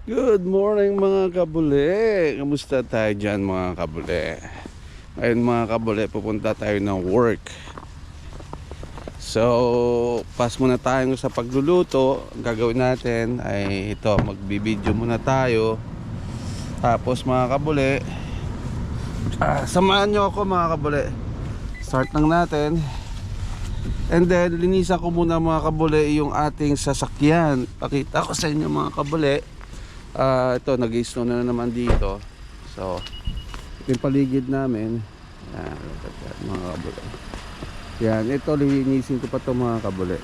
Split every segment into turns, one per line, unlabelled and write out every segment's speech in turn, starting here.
Good morning mga kabule. Kamusta tayo dyan mga kabule? Ngayon mga kabule, pupunta tayo ng work. So, pass muna tayo sa pagluluto. Ang gagawin natin ay ito, magbibideo muna tayo. Tapos mga kabule, samahan nyo ako mga kabule. Start lang natin. And then, linisan ko muna mga kabule yung ating sasakyan. Pakita ko sa inyo mga kabule. Ito, nag-snow na naman dito. So, ito yung paligid namin. Yan, mga kabule. Yan, ito linisin ko pa ito mga kabule.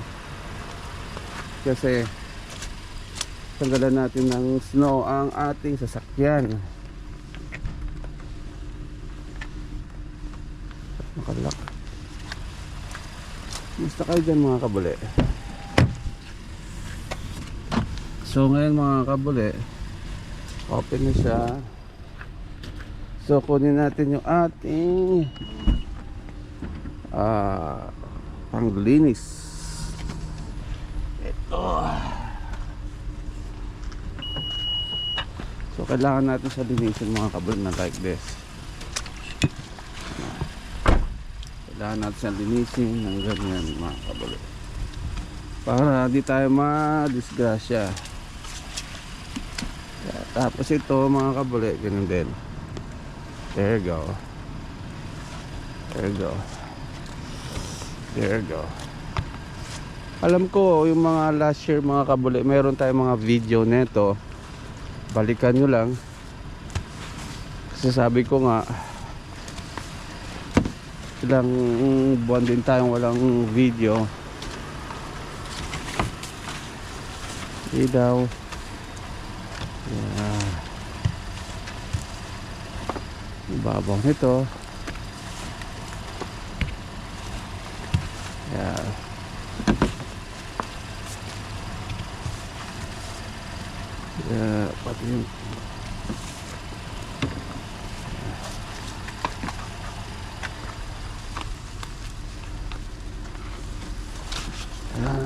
Kasi tanggalan natin ng snow ang ating sasakyan. Nakalak. Gusto kayo dyan mga kabule. So ngayon mga kabule, open na siya. So kunin natin yung ating panglinis. Ito. So kailangan natin sa linisin mga kabule na like this. Kailangan natin sa linisin ng ganyan mga kabule, para di tayo ma-disgrasya. Tapos ito mga kabule, ganun din. There you go. There you go. There you go. Alam ko yung mga last year mga kabule, meron tayong mga video neto. Balikan nyo lang. Kasi sabi ko nga, ilang buwan din tayong walang video. Hindi daw. Yeah. Ibabaw nito. Yeah. Yeah, pati yung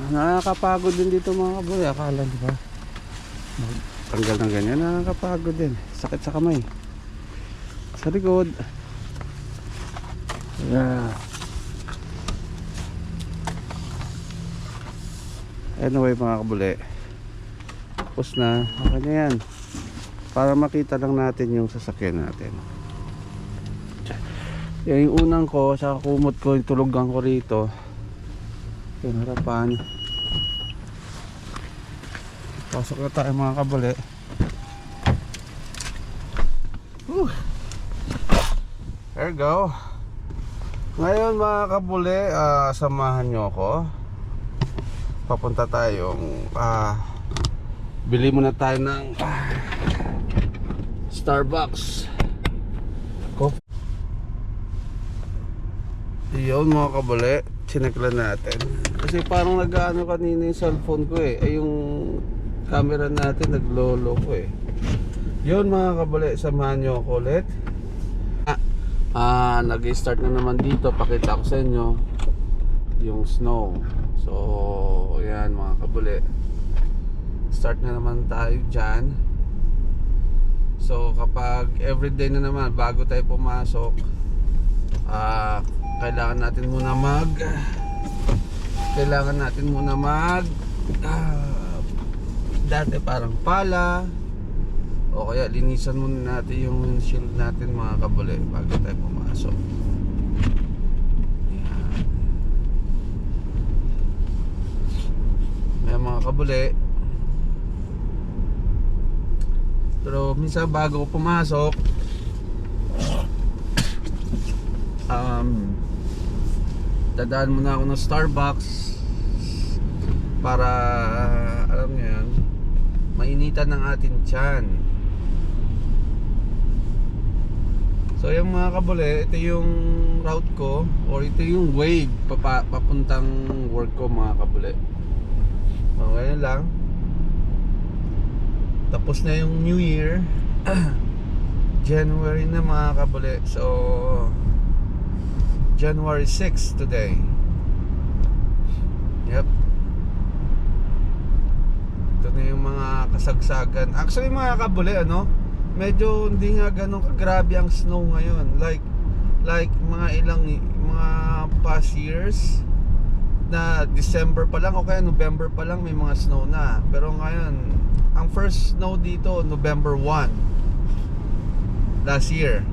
nakakapagod din dito mga kabule. Akala di ba tanggal ng ganyan, nakakapagod din. Sakit sa kamay, sa likod. Yeah. Anyway mga kabule, tapos na. Okay na yan, para makita lang natin yung sasakyan natin. Yan yung unang ko sa kumot ko, yung tulugan ko rito, yung harapan. Pasok na tayo mga kabule. There you go. Ngayon mga kabule, samahan nyo ako. Papunta tayong bili muna tayo ng Starbucks coffee. Yun mga kabule, sineklan natin. Kasi parang nag-ano kanina yung cellphone ko ay yung camera natin naglolo ko Yun mga kabule, samahan nyo ako ulit. Nag-start na naman dito. Pakita ko sa inyo yung snow. So yan mga kabule, start na naman tayo dyan. So kapag everyday na naman bago tayo pumasok, kailangan natin muna dati parang pala, o kaya linisan muna natin yung windshield natin mga kabule bago tayo pumasok. Yan mga kabule. Pero minsan bago ko pumasok, dadaan muna ako ng Starbucks para alam nyo yan, mainitan ng ating tiyan. So yung mga kabule, ito yung route ko, or ito yung way papuntang work ko mga kabule. So ngayon lang, tapos na yung New Year. January na mga kabule. So January 6 today. Yep. Ito na yung mga kasagsagan. Actually mga kabuli, ano, medyo hindi nga ganun kagrabe ang snow ngayon. Like mga past years na December pa lang o kaya November pa lang may mga snow na. Pero ngayon, ang first snow dito November 1 last year.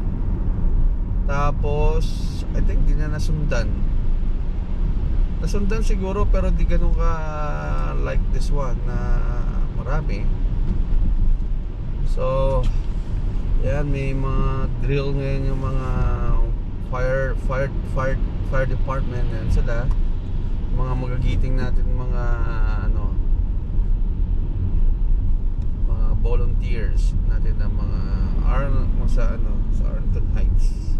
Tapos I think di na nasundan siguro, pero di ganun ka like this one na marami. So yan, may mga drill ngayon yung mga fire department, yan sila, mga magagiting natin, mga ano, mga volunteers natin na mga sa Arlington Heights.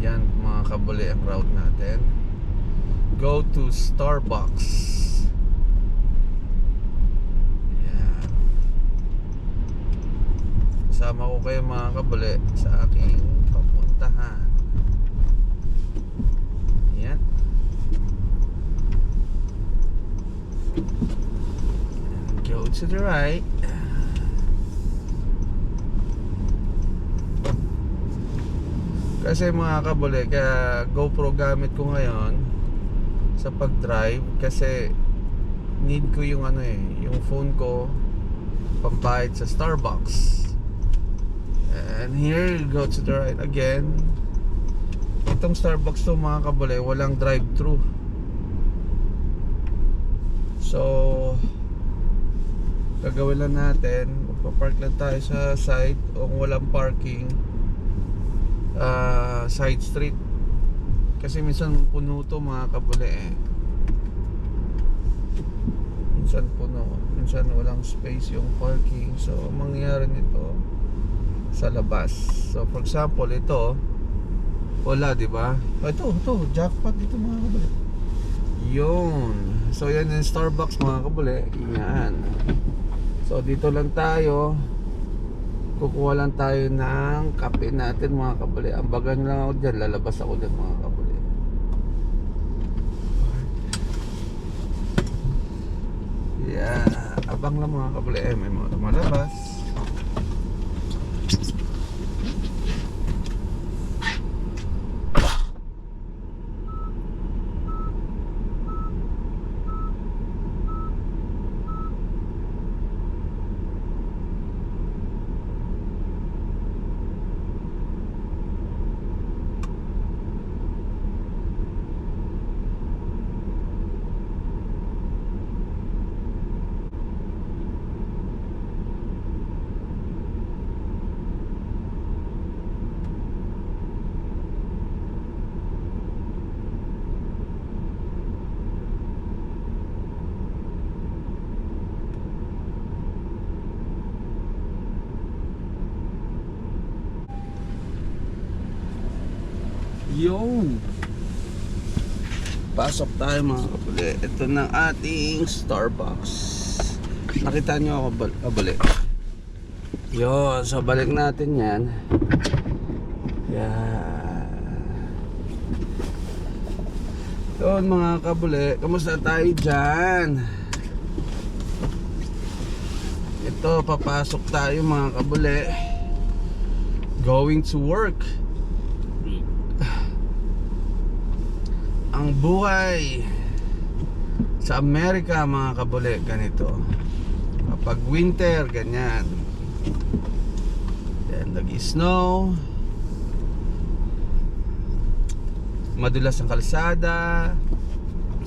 Yan mga kabuli ang route natin. Go to Starbucks. Yan. Kasama ko kayo mga kabuli sa aking papuntahan. Yan. And go to the right. Kasi mga kabuli, kaya GoPro gamit ko ngayon sa pag-drive, kasi need ko yung ano yung phone ko pambayad sa Starbucks. And here you go to the right again. Itong Starbucks to mga kabuli, walang drive-thru. So gagawin lang natin, magpa-park lang tayo sa side, o kung walang parking, side street. Kasi minsan puno to mga kabuli minsan puno, minsan walang space yung parking. So mangyayari nito sa labas. So for example, ito wala, di ba? Ito jackpot dito mga kabuli. Yun. So yan yung Starbucks mga kabuli. Yan. So dito lang tayo, kukuha lang tayo ng kape natin mga kabuli. Ambagan lang ako dyan, lalabas ako dyan mga kabuli. Yeah, abang lang mga kabuli. May mga tumalabas. Yung pasok tayo mga kabuli. Ito ng ating Starbucks. Nakita nyo ako kabuli. Yun, so balik natin yan. Yan. Yun mga kabuli, kamusta tayo dyan? Ito, papasok tayo mga kabuli. Going to work. Ang buhay sa Amerika mga kabuli ganito. Kapag winter ganyan, then nag-snow, madulas ang kalsada.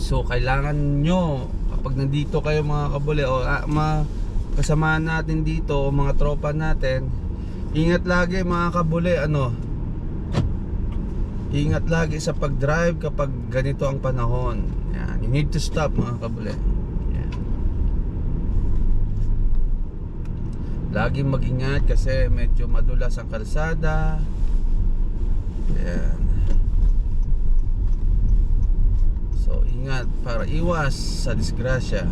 So kailangan nyo, kapag nandito kayo mga kabuli, o kasamahan natin dito, o mga tropa natin, ingat lagi mga kabuli, ingat lagi sa pag-drive kapag ganito ang panahon. Yan, you need to stop mga kabuli. Yan. Lagi mag-ingat kasi medyo madulas ang kalsada. Yan. So ingat para iwas sa disgrasya.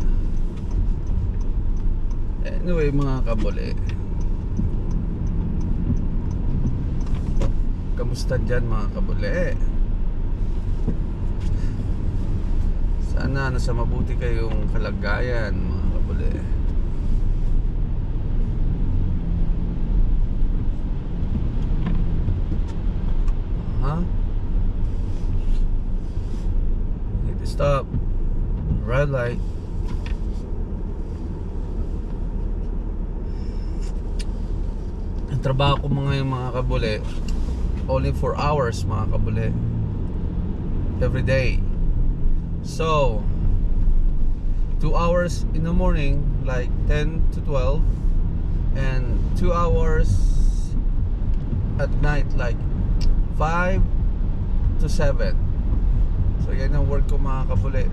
Anyway mga kabuli, kamusta dyan mga kabuli? Sana sana nasa mabuti kayong kalagayan mga kabuli. Need to stop. Red light. Ang trabaho ko mga kabuli, only 4 hours mga kabuli, every day. So 2 hours in the morning, like 10 to 12, and 2 hours at night, like 5 to 7. So yan ang work ko mga kabuli.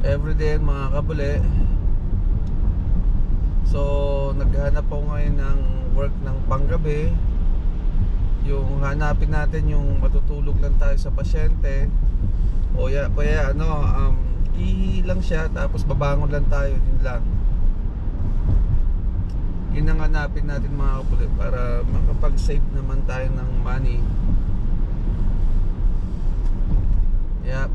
Everyday mga kabuli. So naghahanap ako ngayon ng work ng panggabi. Yung hanapin natin yung matutulog lang tayo sa pasyente. O kaya ihi lang siya tapos babangon lang tayo, yun lang. Yun ang hanapin natin mga kabuli para makapag-save naman tayo ng money. Yep.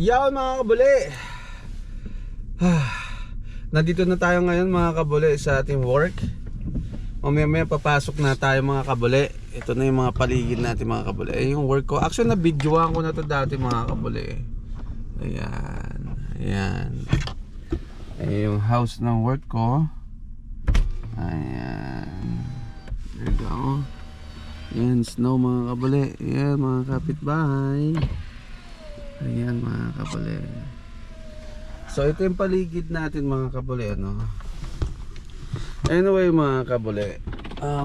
Yan mga kabuli. Nandito na tayo ngayon mga kabuli sa ating work. Mamaya papasok na tayo mga kabuli. Ito na yung mga paligid natin mga kabuli. Yung work ko. Actually na-videoan ko na to dati mga kabuli. Ayan. Ayan. Ayan yung house ng work ko. Ayan. There you go. Ayan, snow mga kabuli. Ayan mga kapitbahay. Ayan mga kabuli. So ito yung paligid natin mga kabuli, ano. Anyway mga kabuli,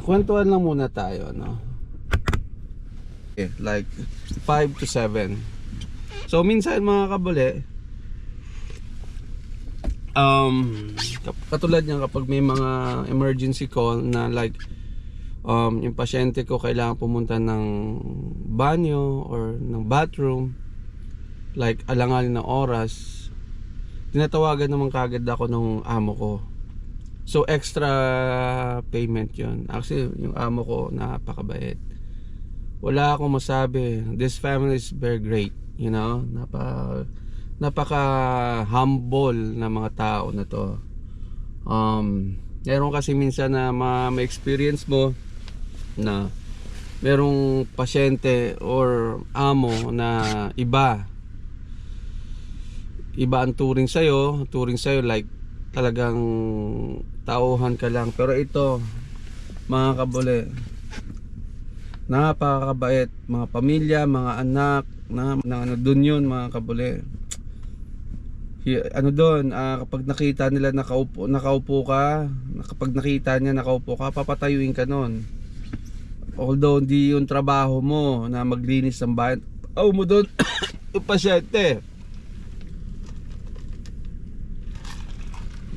kwentuhan lang muna tayo, ano. Okay, like 5 to 7. So minsan mga kabuli, katulad niyan kapag may mga emergency call na like yung pasyente ko kailangan pumunta ng banyo or ng bathroom, like alangalan na oras, tinatawagan naman kagad ako ng amo ko. So extra payment yun. Actually yung amo ko napakabait. Wala akong masabi. This family is very great, you know. Napaka humble na mga tao na to. Meron kasi minsan na ma-experience mo na merong pasyente or amo na iba ang turing sa'yo like talagang tauhan ka lang. Pero ito mga kabuli, napakabait. Mga pamilya, mga anak na ano dun yun mga kabuli. Ano doon, kapag nakita nila nakaupo ka, kapag nakita niya nakaupo ka, papatayuin ka nun. Although hindi yung trabaho mo na maglinis ng bayan, mo doon yung pasyente.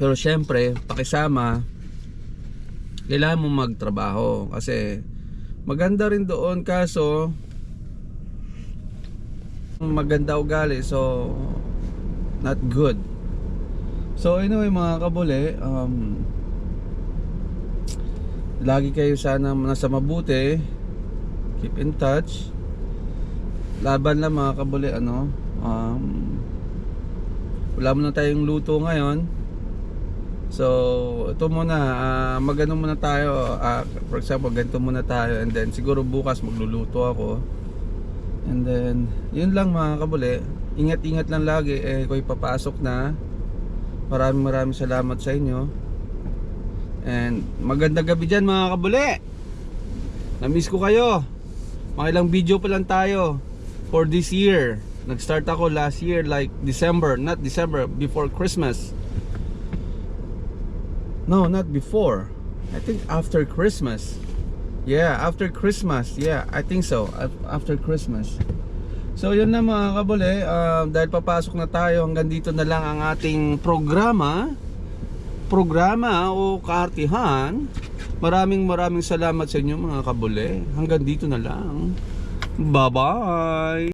Pero syempre, pakisama, kailangan mo magtrabaho kasi maganda rin doon, kaso maganda ugali, so not good. So anyway mga kabuli, lagi kayo sana nasa mabuti, keep in touch, laban lang mga kabuli, ano. Wala muna tayong luto ngayon. So ito muna, magano muna tayo, for example ganito muna tayo, and then siguro bukas magluluto ako. And then yun lang mga kabuli, ingat-ingat lang lagi. Ko'y papasok na. Maraming salamat sa inyo. And magandang gabi dyan mga kabuli. Na-miss ko kayo. Makilang video pa lang tayo for this year. Nag-start ako last year, like December, not December, before Christmas. No, not before. I think after Christmas. Yeah, after Christmas. Yeah, I think so. After Christmas. So yun na mga kabule, dahil papasok na tayo, hanggang dito na lang ang ating programa o kaartihan. Maraming salamat sa inyo mga kabule. Hanggang dito na lang. Bye bye.